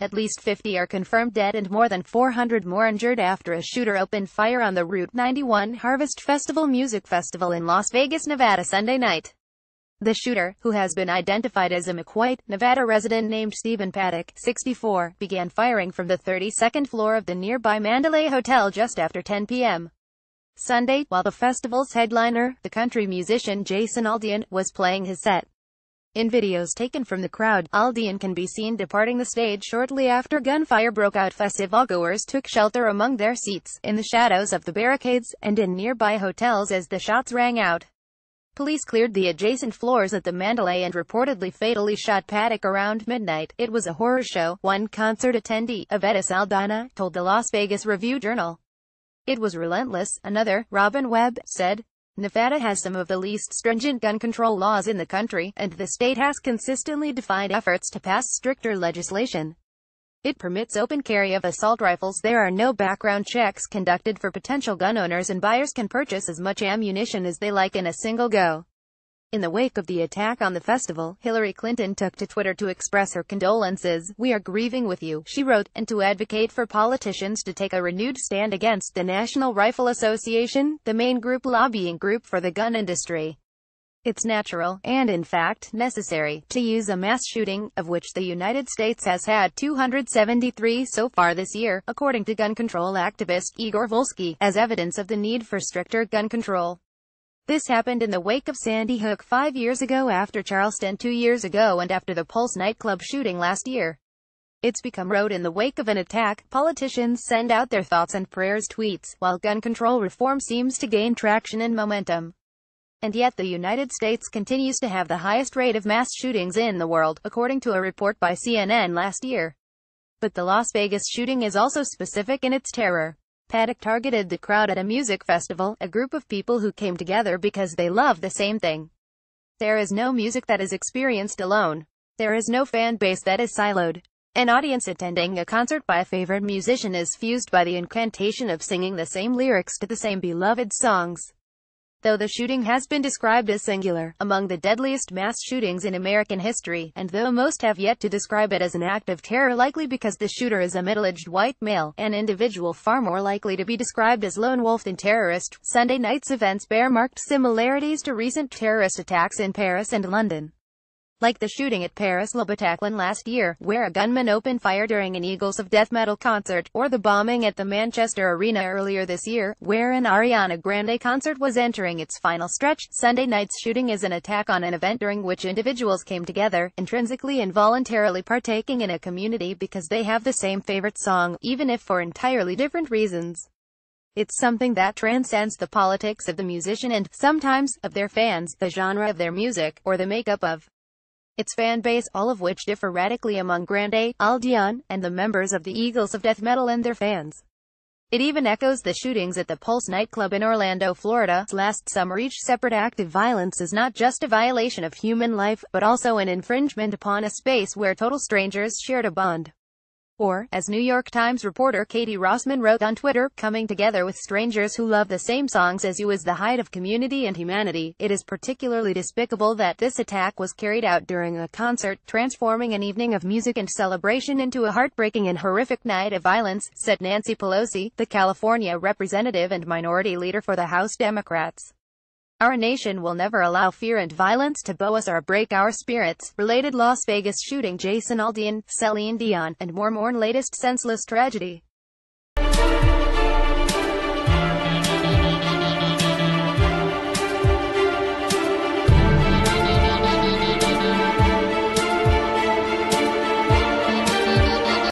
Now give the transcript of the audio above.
At least 50 are confirmed dead and more than 400 more injured after a shooter opened fire on the Route 91 Harvest Festival music festival in Las Vegas, Nevada Sunday night. The shooter, who has been identified as a McWhite, Nevada resident named Stephen Paddock, 64, began firing from the 32nd floor of the nearby Mandalay Hotel just after 10 p.m. Sunday, while the festival's headliner, the country musician Jason Aldean, was playing his set. In videos taken from the crowd, Aldean can be seen departing the stage shortly after gunfire broke out. Festivalgoers took shelter among their seats, in the shadows of the barricades, and in nearby hotels as the shots rang out. Police cleared the adjacent floors at the Mandalay and reportedly fatally shot Paddock around midnight. "It was a horror show," one concert attendee, Avetta Saldana, told the Las Vegas Review-Journal. "It was relentless," another, Robin Webb, said. Nevada has some of the least stringent gun control laws in the country, and the state has consistently defied efforts to pass stricter legislation. It permits open carry of assault rifles. There are no background checks conducted for potential gun owners, and buyers can purchase as much ammunition as they like in a single go. In the wake of the attack on the festival, Hillary Clinton took to Twitter to express her condolences. "We are grieving with you," she wrote, and to advocate for politicians to take a renewed stand against the National Rifle Association, the main lobbying group for the gun industry. "It's natural, and in fact, necessary, to use a mass shooting, of which the United States has had 273 so far this year," according to gun control activist Igor Volsky, as evidence of the need for stricter gun control. This happened in the wake of Sandy Hook 5 years ago, after Charleston 2 years ago, and after the Pulse nightclub shooting last year. It's become rote in the wake of an attack. Politicians send out their thoughts and prayers tweets, while gun control reform seems to gain traction and momentum. And yet the United States continues to have the highest rate of mass shootings in the world, according to a report by CNN last year. But the Las Vegas shooting is also specific in its terror. Paddock targeted the crowd at a music festival, a group of people who came together because they love the same thing. There is no music that is experienced alone. There is no fan base that is siloed. An audience attending a concert by a favorite musician is fused by the incantation of singing the same lyrics to the same beloved songs. Though the shooting has been described as singular, among the deadliest mass shootings in American history, and though most have yet to describe it as an act of terror, likely because the shooter is a middle-aged white male, an individual far more likely to be described as lone wolf than terrorist, Sunday night's events bear marked similarities to recent terrorist attacks in Paris and London. Like the shooting at Paris Le Bataclan last year, where a gunman opened fire during an Eagles of Death metal concert, or the bombing at the Manchester Arena earlier this year, where an Ariana Grande concert was entering its final stretch. Sunday night's shooting is an attack on an event during which individuals came together, intrinsically and voluntarily partaking in a community because they have the same favorite song, even if for entirely different reasons. It's something that transcends the politics of the musician and, sometimes, of their fans, the genre of their music, or the makeup of its fan base, all of which differ radically among Grande, Aldean, and the members of the Eagles of Death metal and their fans. It even echoes the shootings at the Pulse nightclub in Orlando, Florida, last summer. Each separate act of violence is not just a violation of human life, but also an infringement upon a space where total strangers shared a bond. Or, as New York Times reporter Katie Rossman wrote on Twitter, "Coming together with strangers who love the same songs as you is the height of community and humanity. It is particularly despicable that this attack was carried out during a concert, transforming an evening of music and celebration into a heartbreaking and horrific night of violence," said Nancy Pelosi, the California representative and minority leader for the House Democrats. "Our nation will never allow fear and violence to bow us or break our spirits." Related Las Vegas shooting, Jason Aldean, Celine Dion, and more mourn latest senseless tragedy.